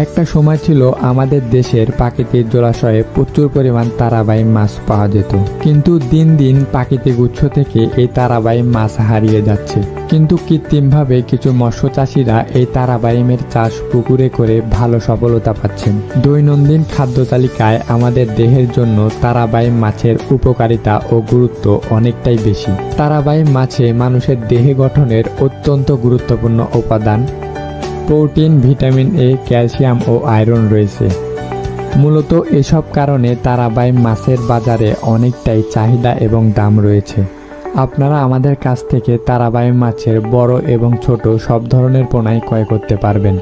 একটা সময় ছিল আমাদের দেশের প্রাকৃতিক জলাশয়ে প্রচুর পরিমাণ তারাবাই মাছ পাওয়া যেত, কিন্তু দিন দিন প্রাকৃতিক উৎস থেকে এই তারাবাই মাছ হারিয়ে যাচ্ছে। কিন্তু কৃত্রিমভাবে কিছু মৎস্য চাষিরা এই তারাবাইমের চাষ পুকুরে করে ভালো সফলতা পাচ্ছেন। দৈনন্দিন খাদ্য তালিকায় আমাদের দেহের জন্য তারাবাইম মাছের উপকারিতা ও গুরুত্ব অনেকটাই বেশি। তারাবাইম মাছে মানুষের দেহ গঠনের অত্যন্ত গুরুত্বপূর্ণ উপাদান প্রোটিন, ভিটামিন এ, ক্যালসিয়াম ও আয়রন রয়েছে। মূলত এসব কারণে তারাবাইম মাছের বাজারে অনেকটাই চাহিদা এবং দাম রয়েছে। আপনারা আমাদের কাছ থেকে তারাবাইম মাছের বড় এবং ছোট সব ধরনের পোনাই ক্রয় করতে পারবেন।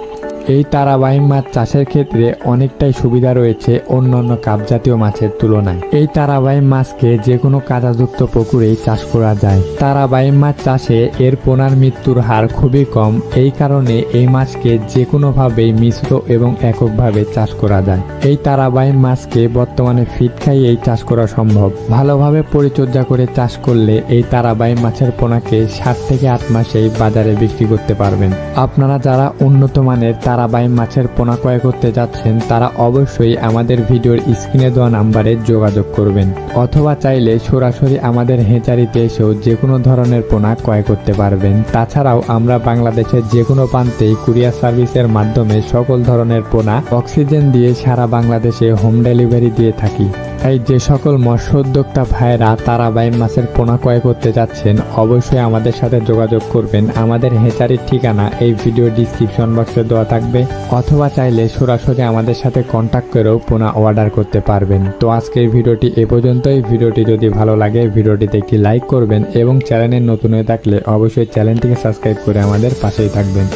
এই তারাবাইম মাছ চাষের ক্ষেত্রে অনেকটাই সুবিধা রয়েছে অন্যান্য কাপজাতীয় মাছের তুলনায়। এই তারাবাইম মাছকে যে কোনো কাদাযুক্ত পুকুরেই চাষ করা যায়। তারাবাইম মাছ চাষে এর পোনার মৃত্যুর হার খুবই কম, এই কারণে এই মাছকে যে কোনোভাবেই মিশ্র এবং এককভাবে চাষ করা যায়। এই তারাবাইম মাছকে বর্তমানে ফিড খাইয়েই চাষ করা সম্ভব। ভালোভাবে পরিচর্যা করে চাষ করলে এই তারাবাইম মাছের পোনাকে 7 থেকে 8 মাসেই বাজারে বিক্রি করতে পারবেন। আপনারা যারা উন্নত মানের তারাবাইম মাছের পোনা ক্রয় করতে যাচ্ছেন তারা অবশ্যই আমাদের ভিডিওর স্ক্রিনে দেওয়া নাম্বারে যোগাযোগ করবেন, অথবা চাইলে সরাসরি আমাদের হেঁচারিতে এসেও যে কোনো ধরনের পোনা ক্রয় করতে পারবেন। তাছাড়াও আমরা বাংলাদেশের যে কোনো প্রান্তেই কুরিয়ার সার্ভিসের মাধ্যমে সকল ধরনের পোনা অক্সিজেন দিয়ে সারা বাংলাদেশে হোম ডেলিভারি দিয়ে থাকি। তাই যে সকল মৎস্য উদ্যোক্তা ভাইয়েরা তারাবাইম মাছের পোনা ক্রয় করতে যাচ্ছেন অবশ্যই আমাদের সাথে যোগাযোগ করবেন। আমাদের হেঁচারির ঠিকানা এই ভিডিও ডিসক্রিপশন বক্সে দেওয়া থাকবে, অথবা চাইলে সরাসরি আমাদের সাথে কন্ট্যাক্ট করেও পোনা অর্ডার করতে পারবেন। তো আজকের ভিডিওটি এ পর্যন্তই। ভিডিওটি যদি ভালো লাগে ভিডিওটিতে একটি লাইক করবেন এবং চ্যানেলে নতুন হয়ে থাকলে অবশ্যই চ্যানেলটিকে সাবস্ক্রাইব করে আমাদের পাশেই থাকবেন।